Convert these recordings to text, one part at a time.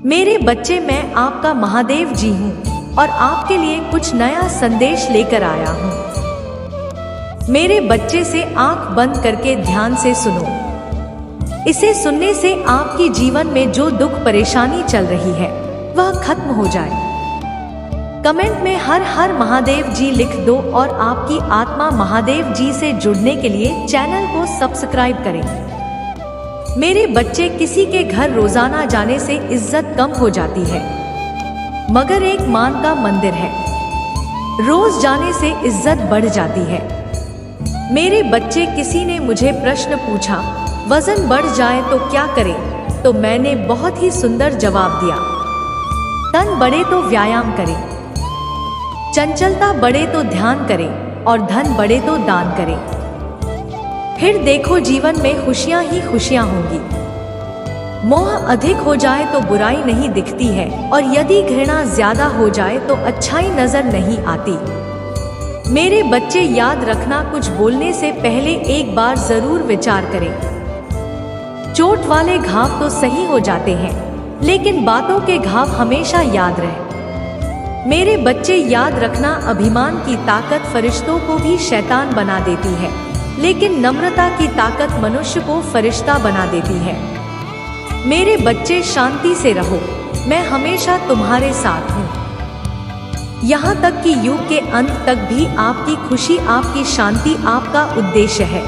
मेरे बच्चे, मैं आपका महादेव जी हूँ और आपके लिए कुछ नया संदेश लेकर आया हूँ। मेरे बच्चे से आंख बंद करके ध्यान से सुनो। इसे सुनने से आपकी जीवन में जो दुख परेशानी चल रही है वह खत्म हो जाए। कमेंट में हर हर महादेव जी लिख दो और आपकी आत्मा महादेव जी से जुड़ने के लिए चैनल को सब्सक्राइब करें। मेरे बच्चे, किसी के घर रोजाना जाने से इज्जत कम हो जाती है, मगर एक मान का मंदिर है, रोज जाने से इज्जत बढ़ जाती है। मेरे बच्चे, किसी ने मुझे प्रश्न पूछा, वजन बढ़ जाए तो क्या करें? तो मैंने बहुत ही सुंदर जवाब दिया, तन बढ़े तो व्यायाम करें, चंचलता बढ़े तो ध्यान करें और धन बढ़े तो दान करें। फिर देखो, जीवन में खुशियां ही खुशियां होंगी। मोह अधिक हो जाए तो बुराई नहीं दिखती है और यदि घृणा ज्यादा हो जाए तो अच्छाई नजर नहीं आती। मेरे बच्चे, याद रखना, कुछ बोलने से पहले एक बार जरूर विचार करें। चोट वाले घाव तो सही हो जाते हैं, लेकिन बातों के घाव हमेशा याद रहे। मेरे बच्चे, याद रखना, अभिमान की ताकत फरिश्तों को भी शैतान बना देती है, लेकिन नम्रता की ताकत मनुष्य को फरिश्ता बना देती है। मेरे बच्चे, शांति से रहो, मैं हमेशा तुम्हारे साथ हूँ। यहाँ तक कि युग के अंत तक भी आपकी खुशी, आपकी शांति आपका उद्देश्य है।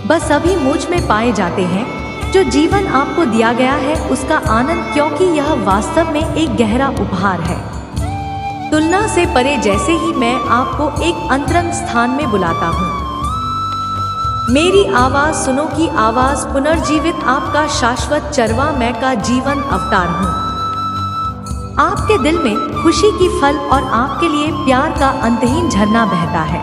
बस अभी मुझ में पाए जाते हैं। जो जीवन आपको दिया गया है उसका आनंद, क्योंकि यह वास्तव में एक गहरा उपहार है। तुलना से परे, जैसे ही मैं आपको एक अंतरंग स्थान में बुलाता हूँ। मेरी आवाज सुनो की आवाज पुनर्जीवित, आपका शाश्वत चरवा, मैं का जीवन अवतार हूँ। आपके दिल में खुशी की फल और आपके लिए प्यार का अंतहीन झरना बहता है।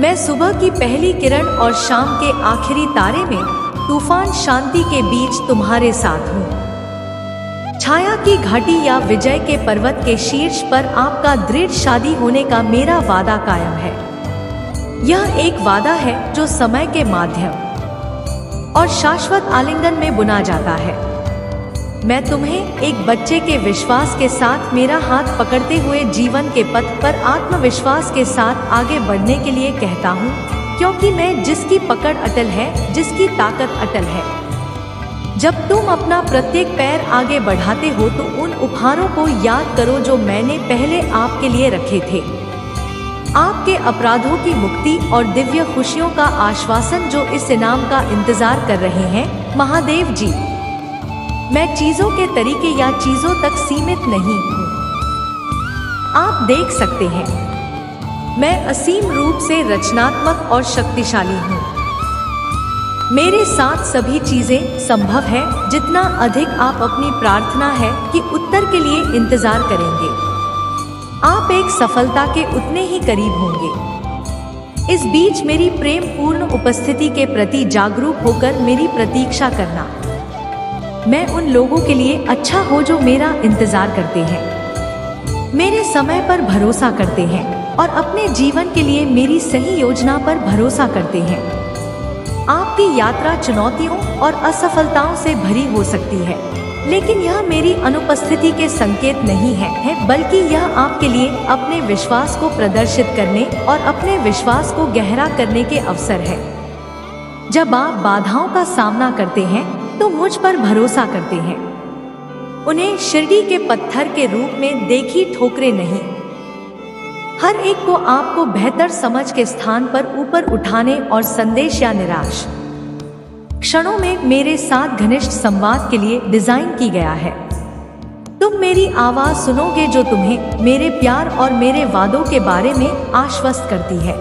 मैं सुबह की पहली किरण और शाम के आखिरी तारे में तूफान शांति के बीच तुम्हारे साथ हूँ। छाया की घाटी या विजय के पर्वत के शीर्ष पर आपका दृढ़ शादी होने का मेरा वादा कायम है। यह एक वादा है जो समय के माध्यम और शाश्वत आलिंगन में बुना जाता है। मैं तुम्हें एक बच्चे के विश्वास के साथ मेरा हाथ पकड़ते हुए जीवन के पथ पर आत्मविश्वास के साथ आगे बढ़ने के लिए कहता हूँ, क्योंकि मैं जिसकी पकड़ अटल है, जिसकी ताकत अटल है। जब तुम अपना प्रत्येक पैर आगे बढ़ाते हो तो उन उपहारों को याद करो जो मैंने पहले आपके लिए रखे थे। आपके अपराधों की मुक्ति और दिव्य खुशियों का आश्वासन जो इस इनाम का इंतजार कर रहे हैं। महादेव जी, मैं चीजों के तरीके या चीजों तक सीमित नहीं हूँ। आप देख सकते हैं, मैं असीम रूप से रचनात्मक और शक्तिशाली हूँ। मेरे साथ सभी चीजें संभव है। जितना अधिक आप अपनी प्रार्थना है कि उत्तर के लिए इंतजार करेंगे, आप एक सफलता के उतने ही करीब होंगे। इस बीच मेरी प्रेम पूर्ण उपस्थिति के प्रति जागरूक होकर मेरी प्रतीक्षा करना। मैं उन लोगों के लिए अच्छा हो जो मेरा इंतजार करते हैं, मेरे समय पर भरोसा करते हैं और अपने जीवन के लिए मेरी सही योजना पर भरोसा करते हैं। आपकी यात्रा चुनौतियों और असफलताओं से भरी हो सकती है, लेकिन यह मेरी अनुपस्थिति के संकेत नहीं है, बल्कि यह आपके लिए अपने विश्वास को प्रदर्शित करने और अपने विश्वास को गहरा करने के अवसर है। जब आप बाधाओं का सामना करते हैं तो मुझ पर भरोसा करते हैं, उन्हें शिरडी के पत्थर के रूप में देखी ठोकरें नहीं। हर एक को आपको बेहतर समझ के स्थान पर ऊपर उठाने और संदेश या निराश क्षणों में मेरे साथ घनिष्ठ संवाद के लिए डिजाइन की गया है। तुम मेरी आवाज सुनोगे जो तुम्हें मेरे प्यार और मेरे वादों के बारे में आश्वस्त करती है।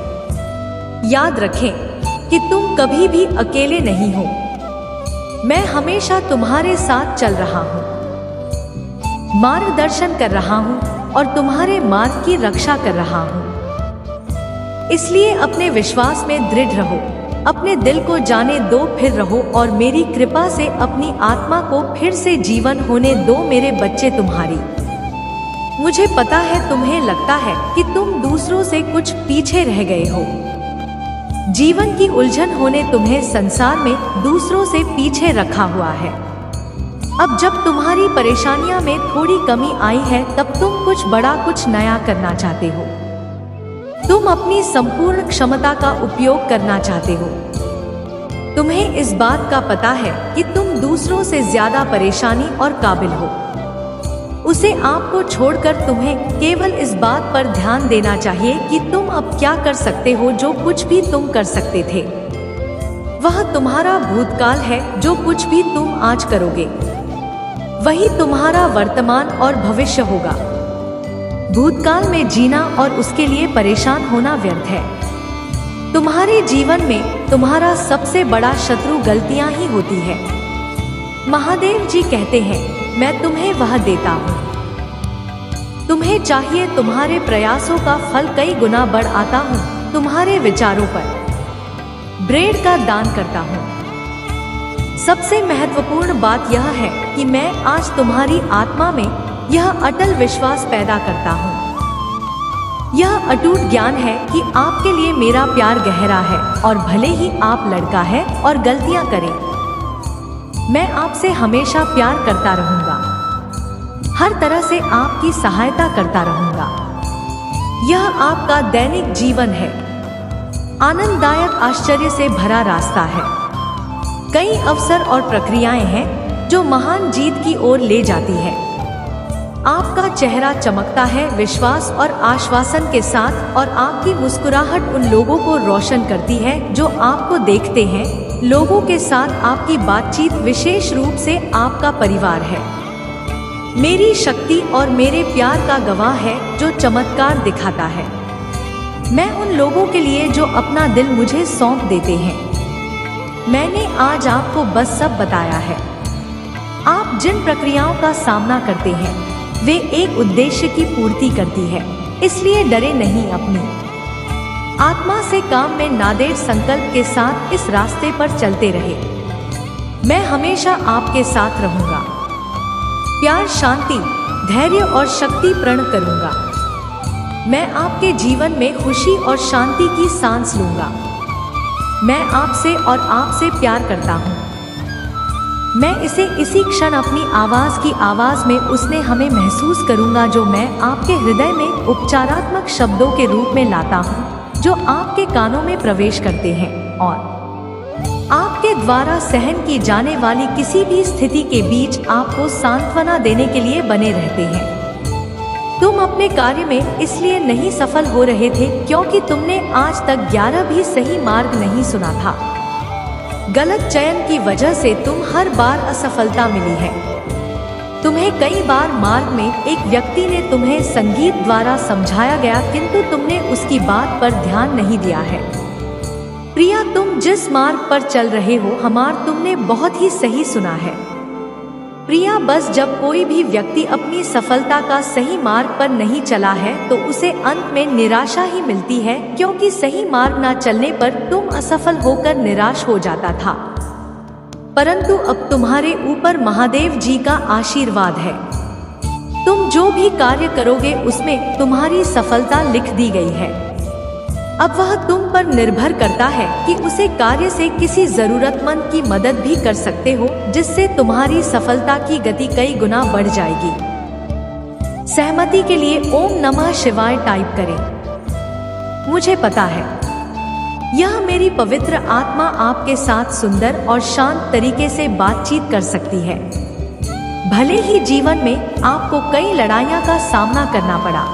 याद रखें कि तुम कभी भी अकेले नहीं हो। मैं हमेशा तुम्हारे साथ चल रहा हूँ, मार्गदर्शन कर रहा हूँ और तुम्हारे मार्ग की रक्षा कर रहा हूँ। इसलिए अपने विश्वास में दृढ़ रहो, अपने दिल को जाने दो, फिर रहो और मेरी कृपा से अपनी आत्मा को फिर से जीवन होने दो। मेरे बच्चे, तुम्हारी, मुझे पता है तुम्हें लगता है कि तुम दूसरों से कुछ पीछे रह गए हो। जीवन की उलझन होने तुम्हें संसार में दूसरों से पीछे रखा हुआ है। अब जब तुम्हारी परेशानियां में थोड़ी कमी आई है, तब तुम कुछ बड़ा, कुछ नया करना चाहते हो। तुम अपनी संपूर्ण क्षमता का उपयोग करना चाहते हो। तुम्हें इस बात का पता है कि तुम दूसरों से ज्यादा परेशानी और काबिल हो। उसे आपको छोड़कर तुम्हें केवल इस बात पर ध्यान देना चाहिए कि तुम अब क्या कर सकते हो। जो कुछ भी तुम कर सकते थे वह तुम्हारा भूतकाल है। जो कुछ भी तुम आज करोगे वही तुम्हारा वर्तमान और भविष्य होगा। भूतकाल में जीना और उसके लिए परेशान होना व्यर्थ है। तुम्हारे जीवन में तुम्हारा सबसे बड़ा शत्रु गलतियां ही होती है। महादेव जी कहते हैं, मैं तुम्हें वह देता हूँ। तुम्हें चाहिए, तुम्हारे प्रयासों का फल कई गुना बढ़ आता हूँ। तुम्हारे विचारों पर ब्रेड का दान करता हूँ। सबसे महत्वपूर्ण बात यह है कि मैं आज तुम्हारी आत्मा में यह अटल विश्वास पैदा करता हूँ। यह अटूट ज्ञान है कि आपके लिए मेरा प्यार गहरा है, और भले ही आप लड़का है और गलतियां करें, मैं आपसे हमेशा प्यार करता रहूंगा। हर तरह से आपकी सहायता करता रहूंगा। यह आपका दैनिक जीवन है। आनंददायक आश्चर्य से भरा रास्ता है। कई अवसर और प्रक्रियाएं हैं जो महान जीत की ओर ले जाती है। आपका चेहरा चमकता है विश्वास और आश्वासन के साथ, और आपकी मुस्कुराहट उन लोगों को रोशन करती है जो आपको देखते हैं। लोगों के साथ आपकी बातचीत विशेष रूप से आपका परिवार है। मेरी शक्ति और मेरे प्यार का गवाह है जो चमत्कार दिखाता है। मैं उन लोगों के लिए जो अपना दिल मुझे सौंप देते हैं। मैंने आज आपको बस सब बताया है। आप जिन प्रक्रियाओं का सामना करते हैं वे एक उद्देश्य की पूर्ति करती है, इसलिए डरे नहीं। अपनी आत्मा से काम में नादेर संकल्प के साथ इस रास्ते पर चलते रहे। मैं हमेशा आपके साथ रहूंगा। प्यार, शांति, धैर्य और शक्ति प्रण करूंगा। मैं आपके जीवन में खुशी और शांति की सांस लूंगा। मैं आपसे और आपसे प्यार करता हूँ। मैं इसे इसी क्षण अपनी आवाज की आवाज में उसने हमें महसूस करूंगा जो मैं आपके हृदय में उपचारात्मक शब्दों के रूप में लाता हूँ, जो आपके कानों में प्रवेश करते हैं और आपके द्वारा सहन की जाने वाली किसी भी स्थिति के बीच आपको सांत्वना देने के लिए बने रहते हैं। तुम अपने कार्य में इसलिए नहीं सफल हो रहे थे क्योंकि तुमने आज तक 11 भी सही मार्ग नहीं सुना था। गलत चयन की वजह से तुम हर बार असफलता मिली है। तुम्हें कई बार मार्ग में एक व्यक्ति ने तुम्हें संगीत द्वारा समझाया गया, किंतु तुमने उसकी बात पर ध्यान नहीं दिया है। प्रिया, तुम जिस मार्ग पर चल रहे हो हमार तुमने बहुत ही सही सुना है। प्रिया, बस जब कोई भी व्यक्ति अपनी सफलता का सही मार्ग पर नहीं चला है तो उसे अंत में निराशा ही मिलती है, क्योंकि सही मार्ग न चलने पर तुम असफल होकर निराश हो जाता था। परंतु अब तुम्हारे ऊपर महादेव जी का आशीर्वाद है। तुम जो भी कार्य करोगे उसमें तुम्हारी सफलता लिख दी गई है। अब वह तुम पर निर्भर करता है कि उसे कार्य से किसी जरूरतमंद की मदद भी कर सकते हो, जिससे तुम्हारी सफलता की गति कई गुना बढ़ जाएगी। सहमति के लिए ओम नमः शिवाय टाइप करें। मुझे पता है यह मेरी पवित्र आत्मा आपके साथ सुंदर और शांत तरीके से बातचीत कर सकती है। भले ही जीवन में आपको कई लड़ाइयाँ का सामना करना पड़ा,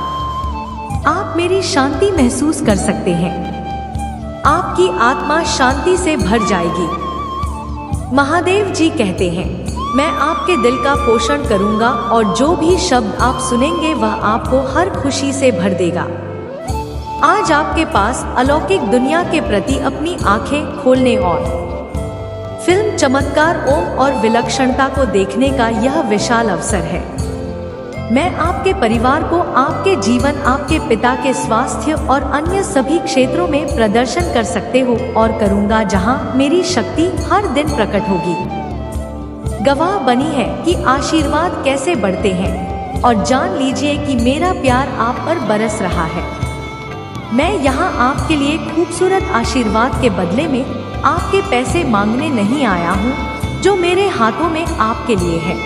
आप मेरी शांति महसूस कर सकते हैं। आपकी आत्मा शांति से भर जाएगी। महादेव जी कहते हैं, मैं आपके दिल का पोषण करूंगा और जो भी शब्द आप सुनेंगे वह आपको हर खुशी से भर देगा। आज आपके पास अलौकिक दुनिया के प्रति अपनी आंखें खोलने और फिल्म चमत्कार ओम और विलक्षणता को देखने का यह विशाल अवसर है। मैं आपके परिवार को आपके जीवन, आपके पिता के स्वास्थ्य और अन्य सभी क्षेत्रों में प्रदर्शन कर सकते हो और करूंगा जहां मेरी शक्ति हर दिन प्रकट होगी। गवाह बनी है कि आशीर्वाद कैसे बढ़ते हैं और जान लीजिए कि मेरा प्यार आप पर बरस रहा है। मैं यहाँ आपके लिए खूबसूरत आशीर्वाद के बदले में आपके पैसे मांगने नहीं आया हूँ, जो मेरे हाथों में आपके लिए है।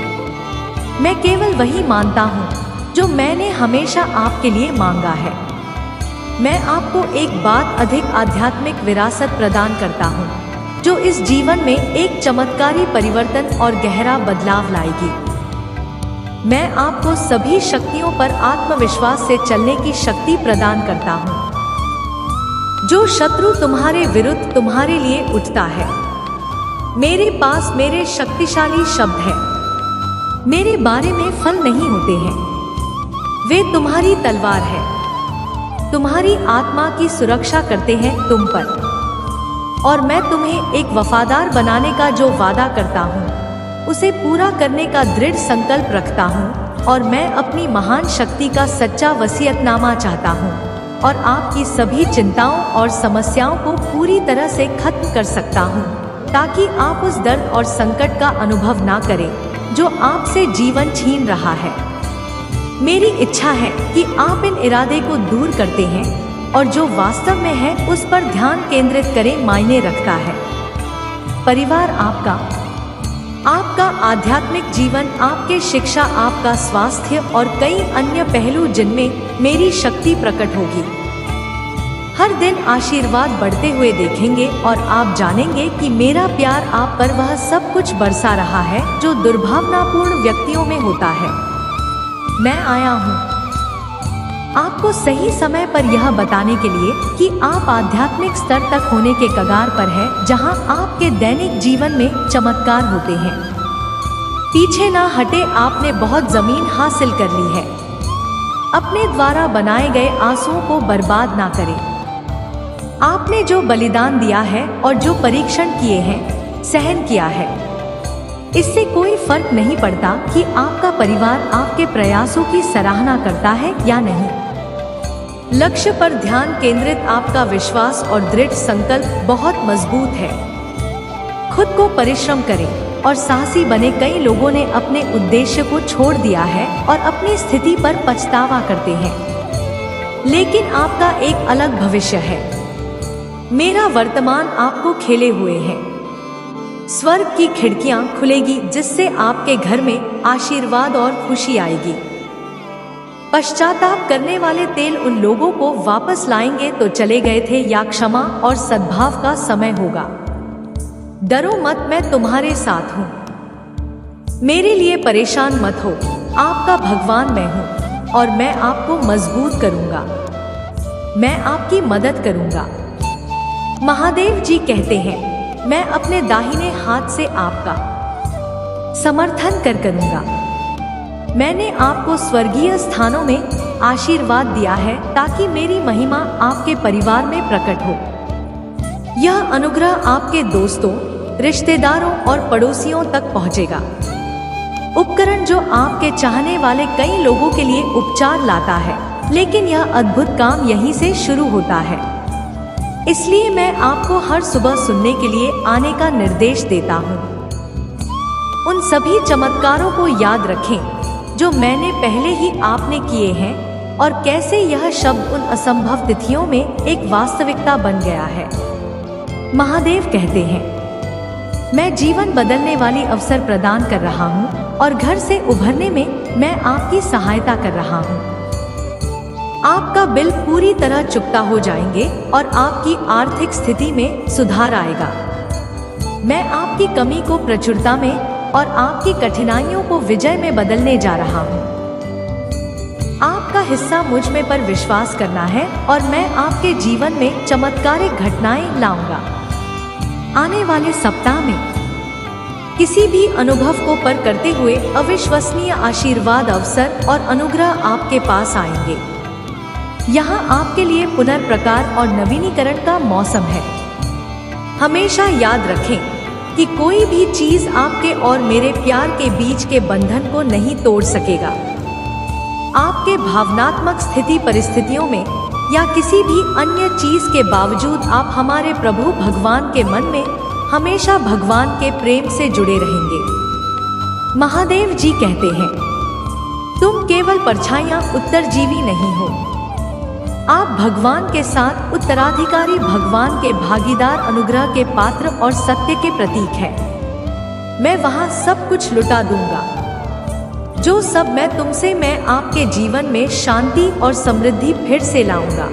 मैं केवल वही मानता हूँ जो मैंने हमेशा आपके लिए मांगा है। मैं आपको एक बात अधिक आध्यात्मिक विरासत प्रदान करता हूँ जो इस जीवन में एक चमत्कारी परिवर्तन और गहरा बदलाव लाएगी। मैं आपको सभी शक्तियों पर आत्मविश्वास से चलने की शक्ति प्रदान करता हूँ। जो शत्रु तुम्हारे विरुद्ध तुम्हारे लिए उठता है, मेरे पास मेरे शक्तिशाली शब्द हैं। मेरे बारे में फल नहीं होते हैं, वे तुम्हारी तलवार है। तुम्हारी आत्मा की सुरक्षा करते हैं तुम पर, और मैं तुम्हें एक वफादार बनाने का जो वादा करता हूँ उसे पूरा करने का दृढ़ संकल्प रखता हूँ। और मैं अपनी महान शक्ति का सच्चा वसीयतनामा चाहता हूँ और आपकी सभी चिंताओं और समस्याओं को पूरी तरह से खत्म कर सकता हूँ, ताकि आप उस दर्द और संकट का अनुभव ना करें जो आपसे जीवन छीन रहा है। मेरी इच्छा है कि आप इन इरादे को दूर करते हैं और जो वास्तव में है उस पर ध्यान केंद्रित करें मायने रखता है। परिवार आपका आध्यात्मिक जीवन, आपके शिक्षा, आपका स्वास्थ्य और कई अन्य पहलू जिनमें मेरी शक्ति प्रकट होगी। हर दिन आशीर्वाद बढ़ते हुए देखेंगे और आप जानेंगे कि मेरा प्यार आप पर वह सब कुछ बरसा रहा है जो दुर्भावनापूर्ण व्यक्तियों में होता है। मैं आया हूँ आपको सही समय पर यह बताने के लिए कि आप आध्यात्मिक स्तर तक होने के कगार पर हैं, जहां आपके दैनिक जीवन में चमत्कार होते हैं। पीछे ना हटे, आपने बहुत जमीन हासिल कर ली है। अपने द्वारा बनाए गए आंसुओं को बर्बाद ना करें। आपने जो बलिदान दिया है और जो परीक्षण किए हैं, सहन किया है, इससे कोई फर्क नहीं पड़ता कि आपका परिवार आपके प्रयासों की सराहना करता है या नहीं। लक्ष्य पर ध्यान केंद्रित आपका विश्वास और दृढ़ संकल्प बहुत मजबूत है। खुद को परिश्रम करें और साहसी बने। कई लोगों ने अपने उद्देश्य को छोड़ दिया है और अपनी स्थिति पर पछतावा करते हैं, लेकिन आपका एक अलग भविष्य है। मेरा वर्तमान आपको खेले हुए है। स्वर्ग की खिड़कियां खुलेगी जिससे आपके घर में आशीर्वाद और खुशी आएगी। पश्चाताप करने वाले तेल उन लोगों को वापस लाएंगे तो चले गए थे, या क्षमा और सद्भाव का समय होगा। डरो मत, मैं तुम्हारे साथ हूँ। मेरे लिए परेशान मत हो, आपका भगवान मैं हूँ और मैं आपको मजबूत करूँगा। मैं आपकी मदद करूँगा। महादेव जी कहते हैं, मैं अपने दाहिने हाथ से आपका समर्थन करूँगा। मैंने आपको स्वर्गीय स्थानों में आशीर्वाद दिया है ताकि मेरी महिमा आपके परिवार में प्रकट हो। यह अनुग्रह आपके दोस्तों, रिश्तेदारों और पड़ोसियों तक पहुंचेगा। उपकरण जो आपके चाहने वाले कई लोगों के लिए उपचार लाता है, लेकिन यह अद्भुत काम यहीं से शुरू होता है। इसलिए मैं आपको हर सुबह सुनने के लिए आने का निर्देश देता हूँ। उन सभी चमत्कारों को याद रखें जो मैंने पहले ही आपने किए हैं और कैसे यह शब्द उन असंभव तिथियों में एक वास्तविकता बन गया है। महादेव कहते हैं, मैं जीवन बदलने वाली अवसर प्रदान कर रहा हूँ और घर से उभरने में मैं आपकी सहायता कर रहा हूँ। आपका बिल पूरी तरह चुकता हो जाएंगे और आपकी आर्थिक स्थिति में सुधार आएगा। मैं आपकी कमी को प्रचुरता में और आपकी कठिनाइयों को विजय में बदलने जा रहा हूँ। आपका हिस्सा मुझ में पर विश्वास करना है और मैं आपके जीवन में चमत्कारिक घटनाएं लाऊंगा। आने वाले सप्ताह में किसी भी अनुभव को पर करते हुए अविश्वसनीय आशीर्वाद, अवसर और अनुग्रह आपके पास आएंगे। यहाँ आपके लिए पुनर्प्रकार और नवीनीकरण का मौसम है। हमेशा याद रखें कि कोई भी चीज आपके और मेरे प्यार के बीच के बंधन को नहीं तोड़ सकेगा। आपके भावनात्मक स्थिति परिस्थितियों में या किसी भी अन्य चीज के बावजूद आप हमारे प्रभु भगवान के मन में हमेशा भगवान के प्रेम से जुड़े रहेंगे। महादेव जी कहते हैं, तुम केवल परछाइयां, उत्तरजीवी नहीं हो। आप भगवान के साथ उत्तराधिकारी, भगवान के भागीदार, अनुग्रह के पात्र और सत्य के प्रतीक हैं। मैं वहां सब कुछ लुटा दूंगा। जो सब मैं तुमसे मैं आपके जीवन में शांति और समृद्धि फिर से लाऊंगा।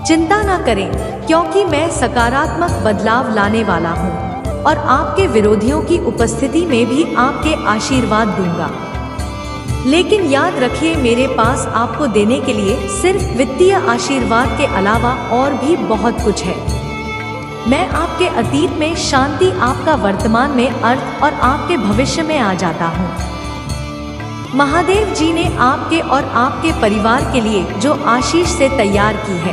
चिंता ना करें, क्योंकि मैं सकारात्मक बदलाव लाने वाला हूँ और आपके विरोधियों की उपस्थिति में भी आपके आशीर्वाद दूंगा। लेकिन याद रखिए, मेरे पास आपको देने के लिए सिर्फ वित्तीय आशीर्वाद के अलावा और भी बहुत कुछ है। मैं आपके अतीत में शांति, आपका वर्तमान में अर्थ और आपके भविष्य में आ जाता हूँ। महादेव जी ने आपके और आपके परिवार के लिए जो आशीष से तैयार की है,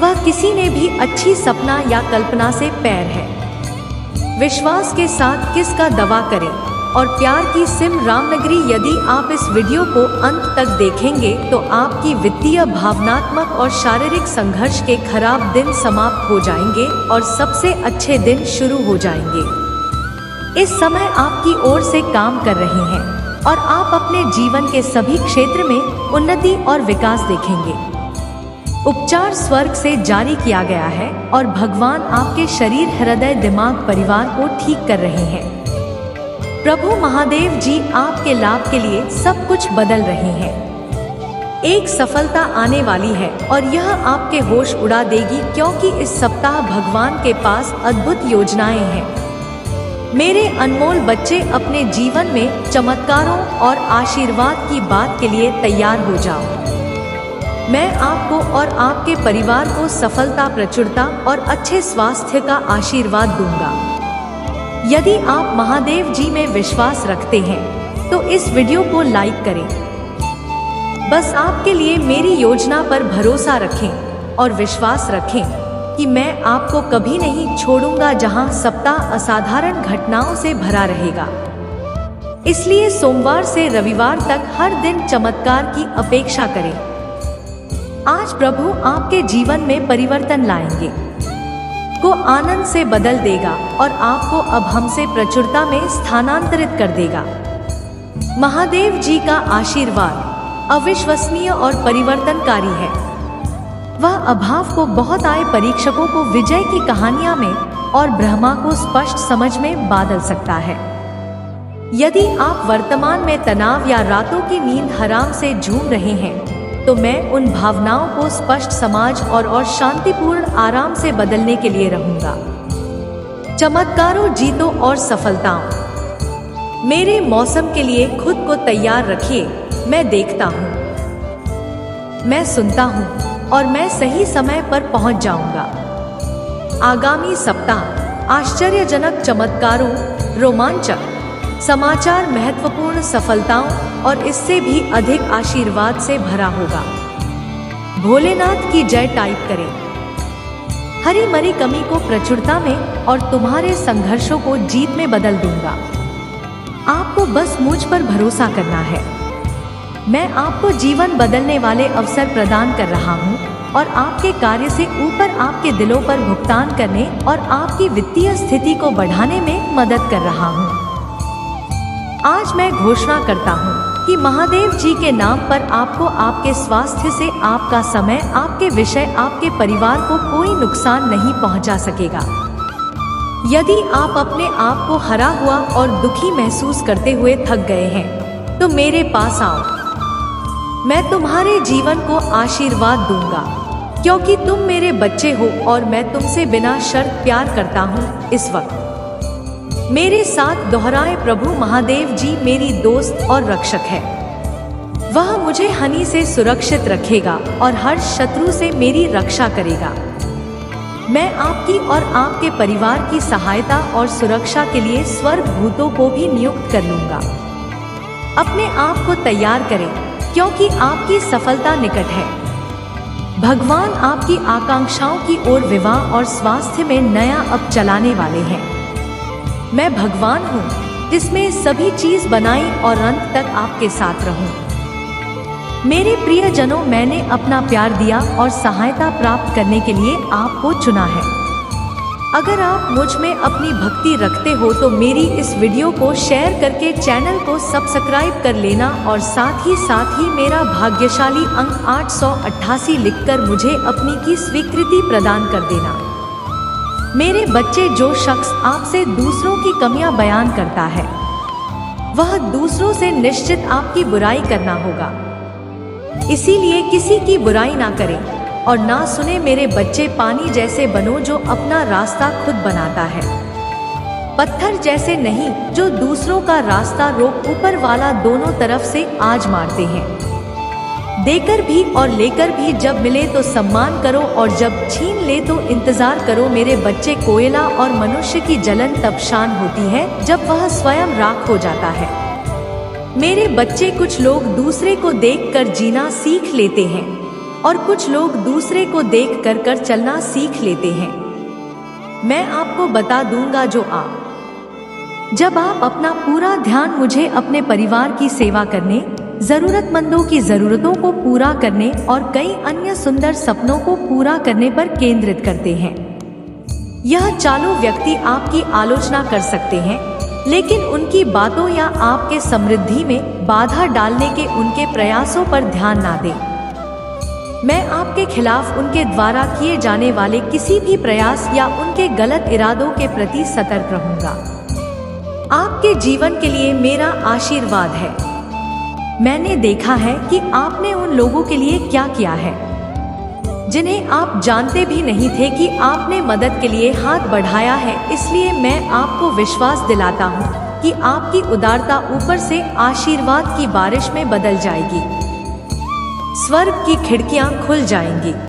वह किसी ने भी अच्छी सपना या कल्पना से पैर है। विश्वास के साथ किसका दवा करें और प्यार की सिम रामनगरी। यदि आप इस वीडियो को अंत तक देखेंगे तो आपकी वित्तीय, भावनात्मक और शारीरिक संघर्ष के खराब दिन समाप्त हो जाएंगे और सबसे अच्छे दिन शुरू हो जाएंगे। इस समय आपकी ओर से काम कर रहे हैं और आप अपने जीवन के सभी क्षेत्र में उन्नति और विकास देखेंगे। उपचार स्वर्ग से जारी किया गया है और भगवान आपके शरीर, हृदय, दिमाग, परिवार को ठीक कर रहे हैं। प्रभु महादेव जी आपके लाभ के लिए सब कुछ बदल रहे हैं। एक सफलता आने वाली है और यह आपके होश उड़ा देगी, क्योंकि इस सप्ताह भगवान के पास अद्भुत योजनाएं हैं। मेरे अनमोल बच्चे, अपने जीवन में चमत्कारों और आशीर्वाद की बात के लिए तैयार हो जाओ। मैं आपको और आपके परिवार को सफलता, प्रचुरता और अच्छे स्वास्थ्य का आशीर्वाद दूंगा। यदि आप महादेव जी में विश्वास रखते हैं तो इस वीडियो को लाइक करें। बस आपके लिए मेरी योजना पर भरोसा रखें और विश्वास रखें कि मैं आपको कभी नहीं छोड़ूंगा, जहां सप्ताह असाधारण घटनाओं से भरा रहेगा। इसलिए सोमवार से रविवार तक हर दिन चमत्कार की अपेक्षा करें। आज प्रभु आपके जीवन में परिवर्तन लाएंगे, को आनंद से बदल देगा और आपको अब हमसे प्रचुरता में स्थानांतरित कर देगा। महादेव जी का आशीर्वाद अविश्वसनीय और परिवर्तनकारी है। वह अभाव को बहुत आए परीक्षकों को विजय की कहानियां में और ब्रह्मा को स्पष्ट समझ में बदल सकता है। यदि आप वर्तमान में तनाव या रातों की नींद हराम से जूझ रहे हैं, तो मैं उन भावनाओं को स्पष्ट समाज और शांतिपूर्ण आराम से बदलने के लिए रहूंगा। चमत्कारों, जीतों और सफलताओं, मेरे मौसम के लिए खुद को तैयार रखिए। मैं देखता हूँ, मैं सुनता हूँ और मैं सही समय पर पहुँच जाऊंगा। आगामी सप्ताह आश्चर्यजनक चमत्कारों, रोमांचक समाचार, महत्वपूर्ण सफलताओं और इससे भी अधिक आशीर्वाद से भरा होगा। भोलेनाथ की जय टाइप करें। हरी मरी कमी को प्रचुरता में और तुम्हारे संघर्षों को जीत में बदल दूंगा। आपको बस मुझ पर भरोसा करना है। मैं आपको जीवन बदलने वाले अवसर प्रदान कर रहा हूँ और आपके कार्य से ऊपर आपके दिलों पर भुगतान करने और आपकी वित्तीय स्थिति को बढ़ाने में मदद कर रहा हूँ। आज मैं घोषणा करता हूँ कि महादेव जी के नाम पर आपको, आपके स्वास्थ्य से, आपका समय, आपके विषय, आपके परिवार को कोई नुकसान नहीं पहुँचा सकेगा। यदि आप अपने आप को हरा हुआ और दुखी महसूस करते हुए थक गए हैं, तो मेरे पास आओ। मैं तुम्हारे जीवन को आशीर्वाद दूंगा, क्योंकि तुम मेरे बच्चे हो और मैं तुमसे बिना शर्त प्यार करता हूँ। इस वक्त मेरे साथ दोहराए, प्रभु महादेव जी मेरी दोस्त और रक्षक है। वह मुझे हानि से सुरक्षित रखेगा और हर शत्रु से मेरी रक्षा करेगा। मैं आपकी और आपके परिवार की सहायता और सुरक्षा के लिए स्वर्ग दूतों को भी नियुक्त कर लूंगा। अपने आप को तैयार करें, क्योंकि आपकी सफलता निकट है। भगवान आपकी आकांक्षाओं की ओर विवाह और स्वास्थ्य में नया अब चलाने वाले हैं। मैं भगवान हूँ जिसमें सभी चीज बनाई और अंत तक आपके साथ रहूं। मेरे प्रियजनों, मैंने अपना प्यार दिया और सहायता प्राप्त करने के लिए आपको चुना है। अगर आप मुझ में अपनी भक्ति रखते हो तो मेरी इस वीडियो को शेयर करके चैनल को सब्सक्राइब कर लेना और साथ ही मेरा भाग्यशाली अंक 888 लिखकर मुझे अपनी की स्वीकृति प्रदान कर देना। मेरे बच्चे, जो शख्स आपसे दूसरों की कमियां बयान करता है वह दूसरों से निश्चित आपकी बुराई करना होगा। इसीलिए किसी की बुराई ना करें और ना सुने। मेरे बच्चे, पानी जैसे बनो जो अपना रास्ता खुद बनाता है, पत्थर जैसे नहीं जो दूसरों का रास्ता रोक ऊपर वाला दोनों तरफ से आज मारते हैं। देकर भी और लेकर भी, जब मिले तो सम्मान करो और जब छीन ले तो इंतजार करो। मेरे बच्चे, कोयला और मनुष्य की जलन तब शान होती है जब वह स्वयं राख हो जाता है। मेरे बच्चे, कुछ लोग दूसरे को देखकर जीना सीख लेते हैं और कुछ लोग दूसरे को देख कर चलना सीख लेते हैं। मैं आपको बता दूंगा, जब आप अपना पूरा ध्यान मुझे, अपने परिवार की सेवा करने, जरूरतमंदों की जरूरतों को पूरा करने और कई अन्य सुंदर सपनों को पूरा करने पर केंद्रित करते हैं। यह चालू व्यक्ति आपकी आलोचना कर सकते हैं, लेकिन उनकी बातों या आपके समृद्धि में बाधा डालने के उनके प्रयासों पर ध्यान ना दें। मैं आपके खिलाफ उनके द्वारा किए जाने वाले किसी भी प्रयास या उनके गलत इरादों के प्रति सतर्क रहूंगा। आपके जीवन के लिए मेरा आशीर्वाद है। मैंने देखा है कि आपने उन लोगों के लिए क्या किया है जिन्हें आप जानते भी नहीं थे कि आपने मदद के लिए हाथ बढ़ाया है। इसलिए मैं आपको विश्वास दिलाता हूँ कि आपकी उदारता ऊपर से आशीर्वाद की बारिश में बदल जाएगी। स्वर्ग की खिड़कियाँ खुल जाएंगी।